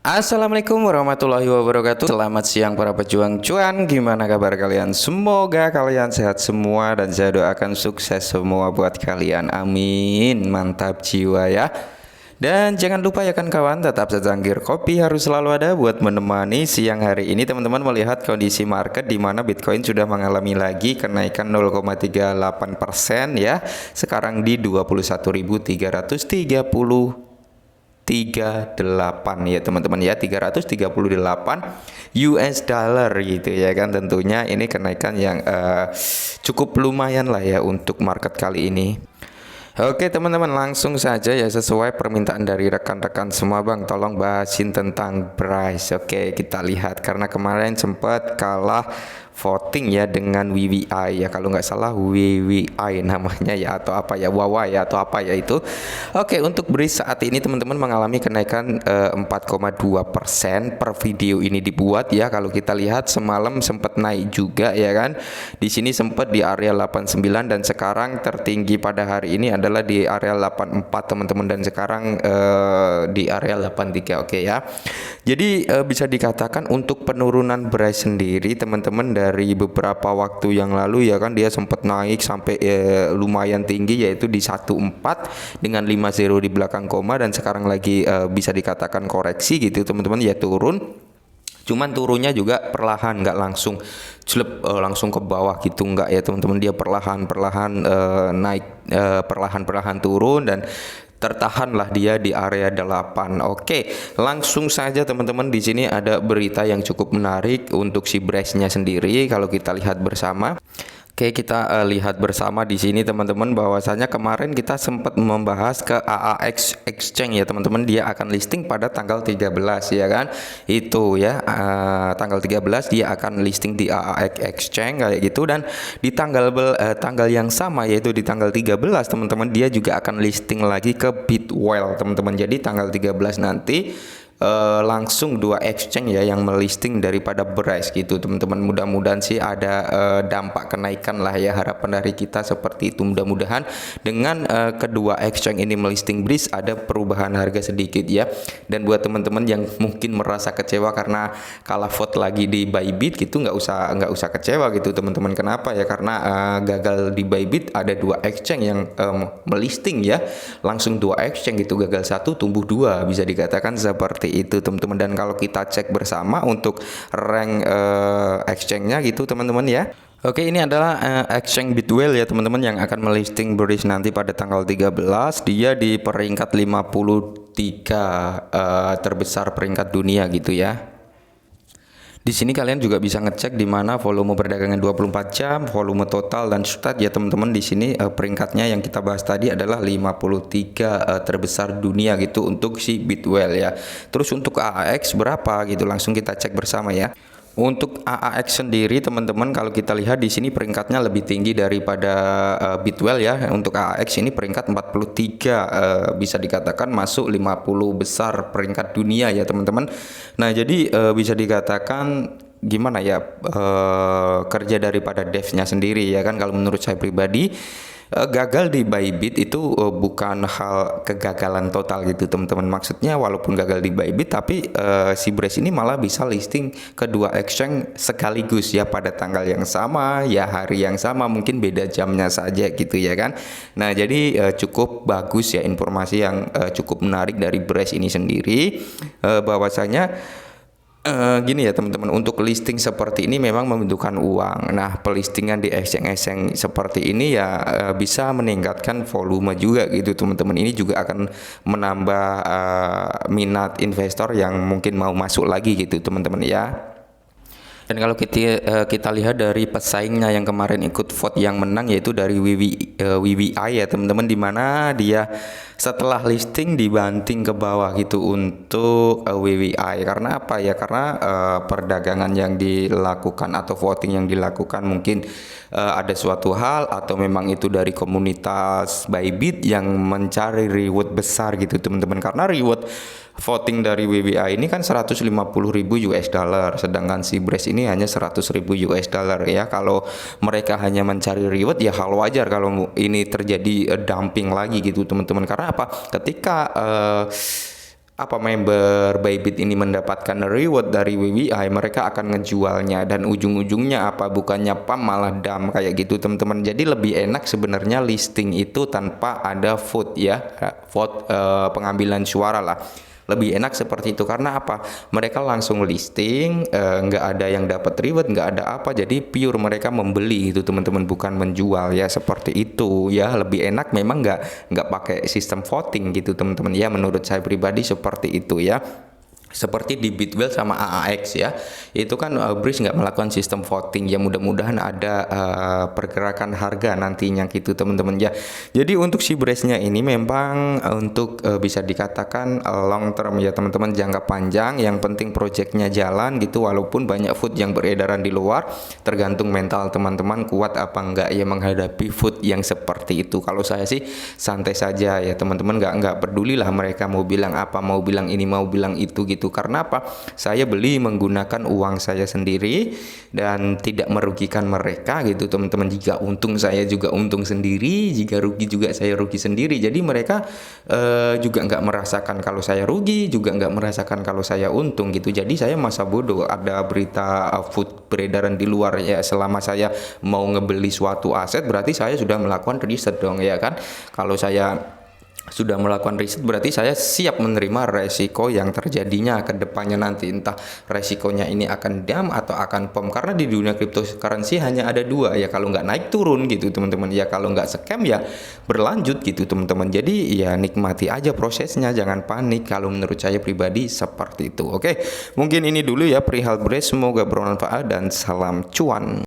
Assalamualaikum warahmatullahi wabarakatuh. Selamat siang para pejuang cuan. Gimana kabar kalian? Semoga kalian sehat semua dan saya doakan sukses semua buat kalian. Amin. Mantap jiwa ya. Dan jangan lupa ya kan kawan, tetap secangkir kopi harus selalu ada buat menemani siang hari ini. Teman-teman melihat kondisi market di mana Bitcoin sudah mengalami lagi kenaikan 0,38% ya. Sekarang di 21.338 ya teman-teman ya, 338 US dollar gitu ya kan. Tentunya ini kenaikan yang cukup lumayan lah ya untuk market kali ini. Oke teman-teman, langsung saja ya, sesuai permintaan dari rekan-rekan semua, Bang tolong bahasin tentang price. Oke, kita lihat karena kemarin sempat kalah voting ya dengan WWI ya, kalau nggak salah WWI namanya ya, atau apa ya, Wawa ya, atau apa ya itu. Oke, untuk BRIS saat ini teman-teman mengalami kenaikan 4,2% per video ini dibuat ya. Kalau kita lihat semalam sempat naik juga ya kan, di sini sempat di area 89 dan sekarang tertinggi pada hari ini adalah di area 84 teman-teman, dan sekarang di area 83. Oke ya, jadi bisa dikatakan untuk penurunan BRIS sendiri teman-teman, dari beberapa waktu yang lalu ya kan, dia sempat naik sampai lumayan tinggi, yaitu di 14 dengan 50 di belakang koma, dan sekarang lagi bisa dikatakan koreksi gitu teman-teman ya, turun. Cuman turunnya juga perlahan, nggak langsung langsung ke bawah gitu, nggak ya teman-teman. Dia perlahan-perlahan naik, perlahan-perlahan turun, dan tertahanlah dia di area 8. Oke, langsung saja teman-teman, di sini ada berita yang cukup menarik untuk si BRIS-nya sendiri. Kalau kita lihat bersama. Oke, kita lihat bersama di sini teman-teman, bahwasanya kemarin kita sempat membahas ke AAX Exchange ya teman-teman. Dia akan listing pada tanggal 13 ya kan. Itu ya, tanggal 13 dia akan listing di AAX Exchange kayak gitu, dan di tanggal yang sama, yaitu di tanggal 13 teman-teman, dia juga akan listing lagi ke Bitwell teman-teman. Jadi tanggal 13 nanti langsung dua exchange ya yang melisting daripada BRIS gitu teman-teman. Mudah-mudahan sih ada dampak kenaikan lah ya, harapan dari kita seperti itu. Mudah-mudahan dengan kedua exchange ini melisting BRIS ada perubahan harga sedikit ya. Dan buat teman-teman yang mungkin merasa kecewa karena kalah vote lagi di Bybit gitu, nggak usah kecewa gitu teman-teman. Kenapa ya? Karena gagal di Bybit ada dua exchange yang melisting ya, langsung dua exchange gitu, gagal satu tumbuh dua, bisa dikatakan seperti itu teman-teman. Dan kalau kita cek bersama untuk rank exchange-nya gitu teman-teman ya. Oke, ini adalah exchange Bitwell ya teman-teman, yang akan melisting BRIS nanti pada tanggal 13. Dia di peringkat 53 terbesar peringkat dunia gitu ya. Di sini kalian juga bisa ngecek di mana volume perdagangan 24 jam, volume total dan stat ya teman-teman. Di sini peringkatnya yang kita bahas tadi adalah 53 terbesar dunia gitu untuk si Bitwell ya. Terus untuk AAX berapa gitu, langsung kita cek bersama ya. Untuk AAX sendiri teman-teman, kalau kita lihat di sini peringkatnya lebih tinggi daripada Bitwell ya. Untuk AAX ini peringkat 43, bisa dikatakan masuk 50 besar peringkat dunia ya teman-teman. Nah, jadi bisa dikatakan gimana ya, kerja daripada devs-nya sendiri ya kan. Kalau menurut saya pribadi, gagal di Bybit itu bukan hal kegagalan total gitu teman-teman. Maksudnya walaupun gagal di Bybit, tapi si BRIS ini malah bisa listing kedua exchange sekaligus ya, pada tanggal yang sama ya, hari yang sama, mungkin beda jamnya saja gitu ya kan. Nah, jadi cukup bagus ya, informasi yang cukup menarik dari BRIS ini sendiri, bahwasanya gini ya teman-teman, untuk listing seperti ini memang membutuhkan uang. Nah, pelistingan di exchange-exchange seperti ini ya bisa meningkatkan volume juga gitu teman-teman. Ini juga akan menambah minat investor yang mungkin mau masuk lagi gitu teman-teman ya. Dan kalau kita lihat dari pesaingnya yang kemarin ikut vote, yang menang yaitu dari WWI ya teman-teman, dimana dia setelah listing dibanting ke bawah gitu untuk WWI. Karena apa ya? Karena perdagangan yang dilakukan atau voting yang dilakukan mungkin ada suatu hal, atau memang itu dari komunitas Bybit yang mencari reward besar gitu teman-teman. Karena reward voting dari WWI ini kan 150.000 US dollar, sedangkan si BRIS ini hanya 100.000 US dollar ya. Kalau mereka hanya mencari reward ya hal wajar kalau ini terjadi dumping lagi gitu teman-teman. Karena apa? Ketika apa member Bybit ini mendapatkan reward dari WWI, mereka akan ngejualnya dan ujung-ujungnya apa, bukannya pump malah dump kayak gitu teman-teman. Jadi lebih enak sebenarnya listing itu tanpa ada vote ya, vote pengambilan suara lah. Lebih enak seperti itu karena apa? Mereka langsung listing, nggak ada yang dapat reward, nggak ada apa, jadi pure mereka membeli itu teman-teman, bukan menjual ya, seperti itu ya. Lebih enak memang nggak pakai sistem voting gitu teman-teman ya, menurut saya pribadi seperti itu ya. Seperti di Bitwell sama AAX ya, itu kan Breeze nggak melakukan sistem voting ya, mudah-mudahan ada pergerakan harga nantinya gitu teman-teman ya. Jadi untuk si Breeze-nya ini memang untuk bisa dikatakan long term ya teman-teman, jangka panjang, yang penting projectnya jalan gitu, walaupun banyak food yang beredaran di luar, tergantung mental teman-teman kuat apa enggak ya menghadapi food yang seperti itu. Kalau saya sih santai saja ya teman-teman, nggak peduli lah mereka mau bilang apa, mau bilang ini, mau bilang itu gitu. Karena apa? Saya beli menggunakan uang saya sendiri dan tidak merugikan mereka gitu teman-teman. Jika untung saya juga untung sendiri, jika rugi juga saya rugi sendiri. Jadi mereka juga nggak merasakan kalau saya rugi, juga nggak merasakan kalau saya untung gitu. Jadi saya masa bodoh ada berita food beredaran di luar ya, selama saya mau ngebeli suatu aset berarti saya sudah melakukan riset dong ya kan. Kalau saya sudah melakukan riset berarti saya siap menerima resiko yang terjadinya ke depannya nanti, entah resikonya ini akan dump atau akan pump, karena di dunia cryptocurrency hanya ada dua ya, kalau nggak naik turun gitu teman-teman ya, kalau nggak scam ya berlanjut gitu teman-teman. Jadi ya nikmati aja prosesnya, jangan panik, kalau menurut saya pribadi seperti itu. Oke, mungkin ini dulu ya perihal Breeze, semoga bermanfaat dan salam cuan.